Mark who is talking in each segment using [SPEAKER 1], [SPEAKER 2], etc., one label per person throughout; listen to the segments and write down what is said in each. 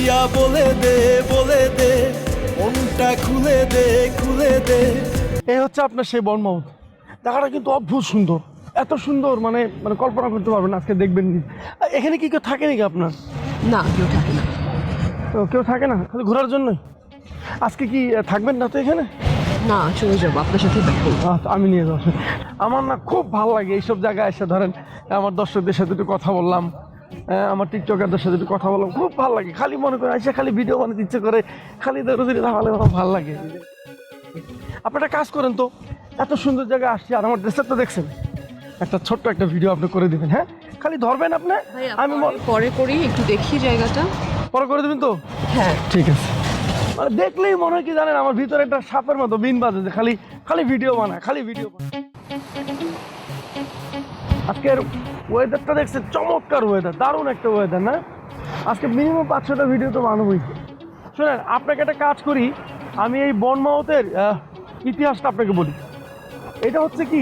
[SPEAKER 1] দরিয়া বলে দে মনটা খুলে দে।
[SPEAKER 2] এই হচ্ছে আপনার সেই বনমাউথ। জায়গাটা কিন্তু অদ্ভুত সুন্দর, এত সুন্দর মানে মানে কল্পনা করতে পারবেন না, আজকে দেখবেন। এখানে কি কেউ থাকে নাকি আপনার?
[SPEAKER 3] না, কেউ থাকে না।
[SPEAKER 2] কেউ থাকে না, খালি ঘোরার জন্যই? আজকে কি থাকবেন না তো এখানে?
[SPEAKER 3] না, চলে যাবো, আপনার সাথে দেখা করবো।
[SPEAKER 2] আচ্ছা, আমি নিয়ে যাবো। আমার না খুব ভালো লাগে এইসব জায়গায় এসে, ধরেন আমার দর্শকদের সাথে একটু কথা বললাম, আমার টিকটকারদের সাথে একটু কথা বললাম, খুব ভালো লাগে। খালি মনে করে এসে খালি ভিডিও বানাতে ইচ্ছে করে, খালি দৌড়ে তাহলে আমার ভালো লাগে। আপনি একটা কাজ করেন তো, এত সুন্দর জায়গায় আসছি আর আমার ড্রেসআপটা দেখছেন, একটা ছোট্ট একটা ভিডিও আপনি করে দেবেন। হ্যাঁ, খালি ধরবেন আপনি, আমি
[SPEAKER 3] পরে করি, একটু দেখি জায়গাটা।
[SPEAKER 2] পরে করে দেবেন তো?
[SPEAKER 3] হ্যাঁ,
[SPEAKER 2] ঠিক আছে। মানে দেখলেই মনে হয় কি জানেন, আমার ভিতরে একটা সাপের মতো বিন বাজে, যে খালি খালি ভিডিও বানায়, খালি ভিডিও বানায়। আজকের ওয়েদারটা দেখছেন, চমৎকার ওয়েদার, দারুণ একটা ওয়েদার না? আজকে মিনিমাম 5-6টা ভিডিও তো বানাবোই। শোনেন, আপনাকে একটা কাজ করি, আমি এই বনমাউথের ইতিহাসটা আপনাকে বলি। এটা হচ্ছে কি,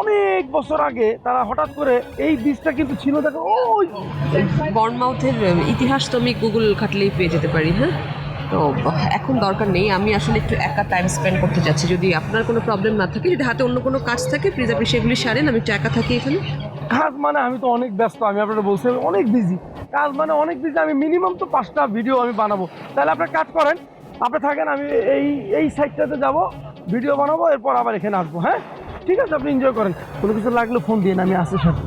[SPEAKER 2] অনেক বছর আগে তারা হঠাৎ করে এই বীজটা কিন্তু ছিল, দেখো ওই
[SPEAKER 3] বর্নমাউথের ইতিহাস তো আমি গুগল খাটলেই পেয়ে যেতে পারি। হ্যাঁ, তো এখন দরকার নেই, আমি আসলে একটু একা টাইম স্পেন্ড করতে যাচ্ছি। যদি আপনার কোনো প্রবলেম না থাকে, যদি হাতে অন্য কোনো কাজ থাকে, প্লিজ আপনি সেগুলি সারেন, আমি একটু একা থাকি এখানে।
[SPEAKER 2] কাজ মানে আমি তো অনেক ব্যস্ত, আমি আপনাকে বলছি আমি অনেক বিজি। কাজ মানে অনেক বিজি, আমি মিনিমাম তো 5টা ভিডিও আমি বানাবো। তাহলে আপনার কাজ করেন, আপনি থাকেন, আমি এই সাইডটাতে যাব, ভিডিও বানাবো, এরপর আবার এখানে আসবো। হ্যাঁ ঠিক আছে, আপনি এনজয় করেন, কোনো কিছু লাগলে ফোন দিন, আমি আসি সাথে।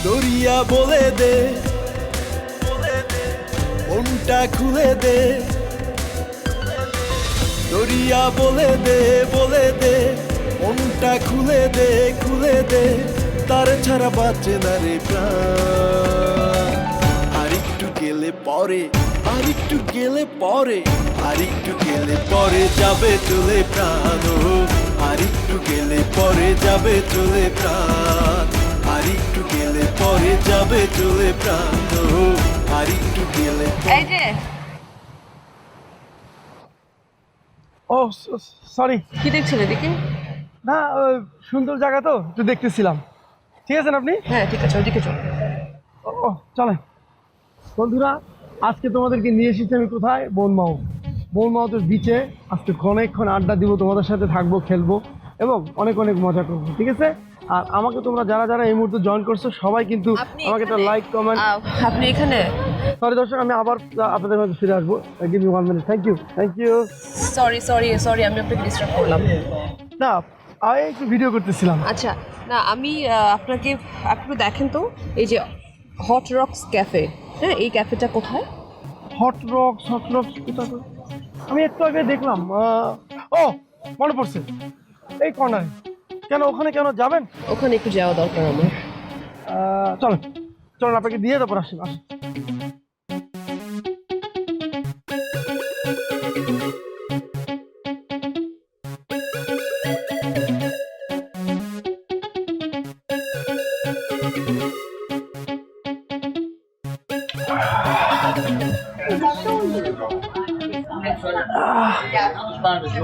[SPEAKER 1] দরিয়া বলে দে মনটা খুলে দে। দরিয়া বলে দে মনটা খুলে দে। তার ছাড়া বাঁচে না রে প্রাণ। আরেকটু গেলে পরে, আরেকটু গেলে পরে, আরেকটু গেলে পরে যাবে চলে প্রাণ। আরেকটু গেলে পরে যাবে চলে প্রাণ। আরেকটু গেলে পরে যাবে চলে প্রাণ। আরেকটু গেলে।
[SPEAKER 3] এই যে,
[SPEAKER 2] ও সরি।
[SPEAKER 3] কি দেখছেন এদিকে?
[SPEAKER 2] না, সুন্দর জায়গা তো একটু দেখতেছিলাম। ঠিক আছেন আপনি?
[SPEAKER 3] হ্যাঁ, ঠিক আছে, ওইদিকে চল।
[SPEAKER 2] ও চলেন বন্ধুরা, আজকে তোমাদেরকে নিয়ে এসেছি আমি কোথায়? বনমাউথের বিচে। আজকে অনেকক্ষণ আড্ডা দিব, তোমাদের সাথে থাকবো, খেলবো এবং অনেক অনেক মজা করবো। ঠিক আছে? আর আমাকে তোমরা যারা যারা এই মুহূর্তে জয়েন করছো সবাই কিন্তু আমাকে একটা লাইক কমেন্ট।
[SPEAKER 3] আপনি এখানে?
[SPEAKER 2] সরি দর্শক, আমি আবার আপনাদের মধ্যে ফিরে আসবো। Give me 1 minute. Thank you.
[SPEAKER 3] Sorry, আমি আপনাকে ডিস্টার্ব করলাম।
[SPEAKER 2] না, আমি একটু ভিডিও করতেছিলাম।
[SPEAKER 3] আচ্ছা, না আমি আপনাকে একটু দেখেন তো, এই যে হট রকস ক্যাফে, হ্যাঁ, এই ক্যাফেটা কোথায়?
[SPEAKER 2] হট রকস কোথায়? আমি একটু আগে দেখলাম। ও মনে পড়ছে, এই কর্নারে। কেন ওখানে কেন যাবেন?
[SPEAKER 3] ওখানে একটু যাওয়া দরকার আমার।
[SPEAKER 2] চলেন আপনাকে দিয়ে তারপর আসি।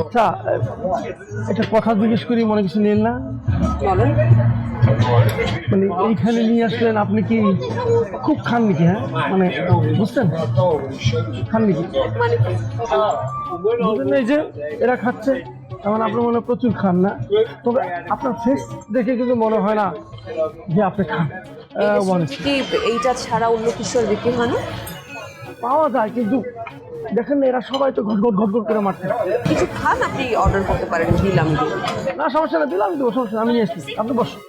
[SPEAKER 2] আচ্ছা, একটা কথা জিজ্ঞেস করি, মনে কিছু নেন না?
[SPEAKER 3] বলেন।
[SPEAKER 2] মানে এইখানে নিয়ে আসলেন, আপনি কি খুব খান নাকি? হ্যাঁ মানে বুঝছেন, খান নাকি? বুঝলেন না, এই যে এরা খাচ্ছে, এমন আপনি মনে হয় প্রচুর খান না? তবে আপনার ফেস দেখে কিন্তু মনে হয় না যে আপনি খান।
[SPEAKER 3] কি এইটা ছাড়া অন্য কিছু আর বিক্রি হয় না?
[SPEAKER 2] পাওয়া যায়, কিন্তু দেখেন না, এরা সবাই তো ঘট করে মারছে।
[SPEAKER 3] কিছু খান, আপনি অর্ডার করতে পারেন, দিলাম।
[SPEAKER 2] না সমস্যা না, দিলাম দেবো, সমস্যা না, আমি নিয়ে আসছি, আপনি বসুন।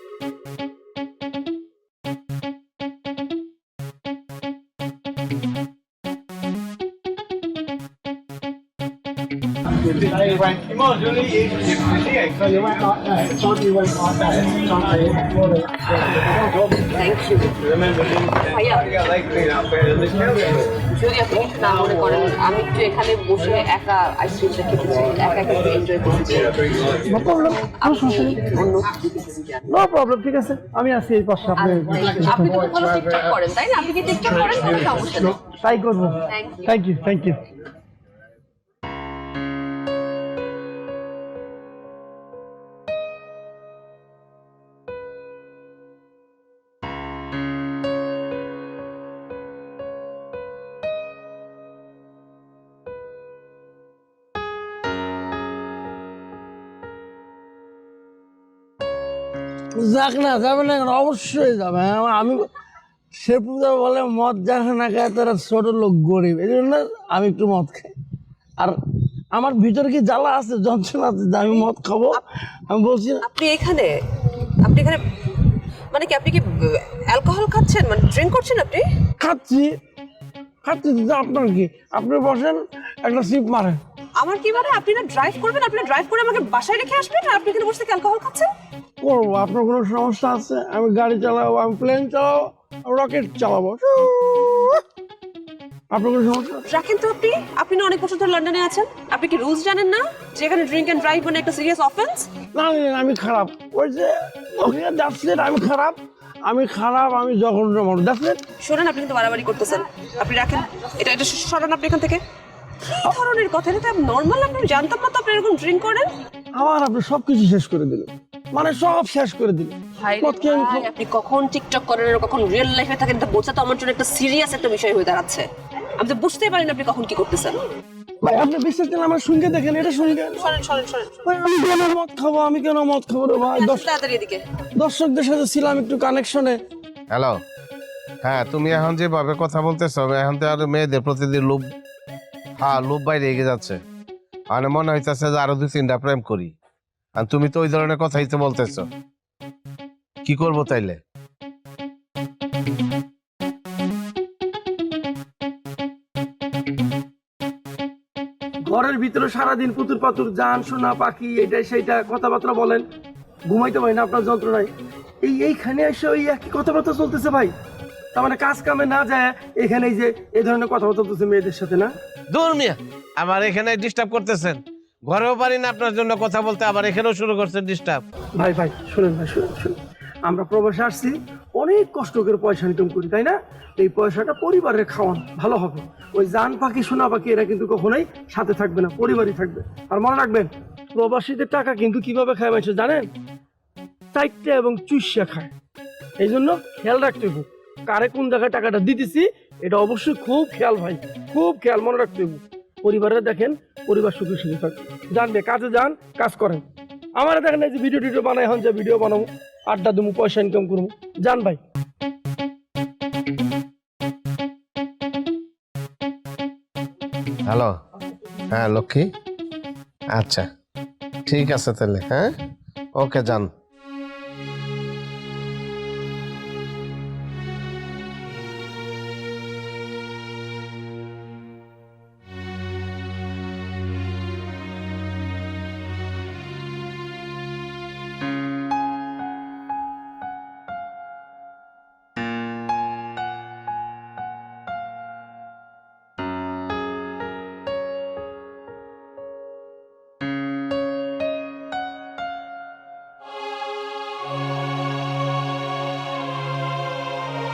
[SPEAKER 3] থ্যাংক ইউ ভাইয়া যদি আপনি কিছু না মনে করেন আমি একটু এখানে বসে একা আইসক্রিমটা খেতে চাই একা একা এনজয় করতে চাই
[SPEAKER 2] নো প্রবলেম, কোনো সমস্যা নেই।
[SPEAKER 3] অন্য
[SPEAKER 2] নো প্রবলেম, ঠিক আছে, আমি আছি এই পাশে। আপনি
[SPEAKER 3] আপনি তো ভালো টিকটক করেন তাই না? আপনি কি টিকটক করেন? কোনো সমস্যা নেই।
[SPEAKER 2] ট্রাই করবো। Thank you, thank you.
[SPEAKER 4] যাক না যাবে না কেন? অবশ্যই যাবে। আমি সে পূজা বলে মদ যাকে না খায় তারা ছোট লোক গরিব, এই জন্য আমি একটু মদ খাই। আর আমার ভিতরে কি জ্বালা আছে, যন্ত্রণা আছে যে আমি মদ খাবো। আমি বলছি না,
[SPEAKER 3] আপনি এখানে মানে কি আপনি কি অ্যালকোহল খাচ্ছেন, মানে ড্রিঙ্ক করছেন আপনি?
[SPEAKER 4] খাচ্ছি খাচ্ছি তো আপনার কি? আপনি বসেন একটা সিপ মারেন।
[SPEAKER 3] আমার কি মানে আপনি না ড্রাইভ করবেন, আপনি ড্রাইভ করে আমাকে বাসায় রেখে আসবেন আর আপনি এখানে বসে থেকে অ্যালকোহল খাচ্ছেন?
[SPEAKER 4] করবো, আপনার কোনো সমস্যা আছে? আমি গাড়ি চালাবো, আমি প্লেন চালাবো, রকেট চালাবো, আপনার কোনো সমস্যা?
[SPEAKER 3] রাখেন তো আপনি না অনেক বছর ধরে লন্ডনে আছেন, আপনি কি রুলস জানেন না যে এখানে ড্রিঙ্ক এন্ড ড্রাইভ মানে একটা সিরিয়াস অফেন্স?
[SPEAKER 4] না না, আমি খারাপ। ওই যে ওকে যাচ্ছে, আমি খারাপ, আমি জঘন্য মানুষ। দেখছেন,
[SPEAKER 3] শোনেন আপনি কিন্তু বাড়াবাড়ি করতেছেন, আপনি রাখেন এটা সরান আপনি এখান থেকে। কি ধরনের কথা, এটা নর্মাল? আপনি জানতাম না তো আপনি এরকম ড্রিঙ্ক করেন।
[SPEAKER 4] আমার আপনি সবকিছু শেষ করে দিলেন, মানে সব শেষ করে দিলেন।
[SPEAKER 3] আপনি কখন টিকটক করেন আর কখন রিয়েল লাইফে থাকেন এটা বোঝা তো আমার জন্য একটা সিরিয়াস একটা বিষয় হয়ে দাঁড়াচ্ছে। আমি তো বুঝতেই পারি না আপনি কখন কি করতেছেন।
[SPEAKER 4] ভাই আপনি বিশ্বাস করেন, আমার সঙ্গে দেখেন, এটা সঙ্গে
[SPEAKER 3] সরেন
[SPEAKER 4] ভাই, আমি কেন মদ খাবো? রে ভাই?
[SPEAKER 3] তাড়াতাড়ি এদিকে।
[SPEAKER 4] দর্শকদের সাথে ছিলাম একটু কানেকশনে।
[SPEAKER 5] হ্যালো, হ্যাঁ তুমি এখন যেভাবে কথা বলতেছো এখন তো আর মেয়েদের প্রতিদিন লোভ বাইরে এগিয়ে যাচ্ছে। মানে মনে হইতেছে যে আরো 2-3টা প্রেম করি, আর তুমি তো ওই ধরনের কথাই তো বলতেছো। কি করবো তাইলে?
[SPEAKER 2] ঘরের ভিতরে সারাদিন পুতুর পাতুর জান শোনা পাখি এটা সেইটা কথাবার্তা বলেন, ঘুমাইতে পারি না আপনার যন্ত্রণায়। এইখানে এসে ওই একই কথাবার্তা চলতেছে ভাই। তার মানে কাজ কামে না যায় এখানে এই ধরনের কথাবার্তা চলতেছে মেয়েদের সাথে, না?
[SPEAKER 5] দূর মিয়া, আবার এখানে ডিস্টার্ব করতেছেন। ঘরেও পারি না আপনার জন্য কথা বলতে, আবার এখানেও শুরু করছেন ডিস্টার্ব।
[SPEAKER 2] ভাই শুনেন আমরা প্রবাসে আসছি, অনেক কষ্ট করে পয়সা ইনকাম করি, তাই না? এই পয়সাটা পরিবারের খাওয়ান ভালো হবে। ওই জান পাখি সোনা পাখি এরা কিন্তু কখনোই সাথে থাকবে না, পরিবারই থাকবে। আর মনে রাখবেন, প্রবাসীদের টাকা কিন্তু কিভাবে খায় মানুষ জানেন? চাইটে এবং চুষিয়া খায়। এই জন্য খেয়াল রাখতে হবে কারে কোন জায়গায় টাকাটা দিতেছি, এটা অবশ্যই খুব খেয়াল ভাই, খুব খেয়াল, মনে রাখতে হবে। পরিবারে দেখেন, পরিবার সুখী সুখী থাকবে। জানবে কাজে যান, কাজ করেন। আমার দেখেন এই যে ভিডিও বানাই, হন যে ভিডিও বানাবো, আড্ডা দেবো, পয়সা ইনকাম করবো। যান ভাই।
[SPEAKER 5] হ্যালো, হ্যাঁ লক্ষ্মী, আচ্ছা ঠিক আছে তাহলে, হ্যাঁ ওকে যান।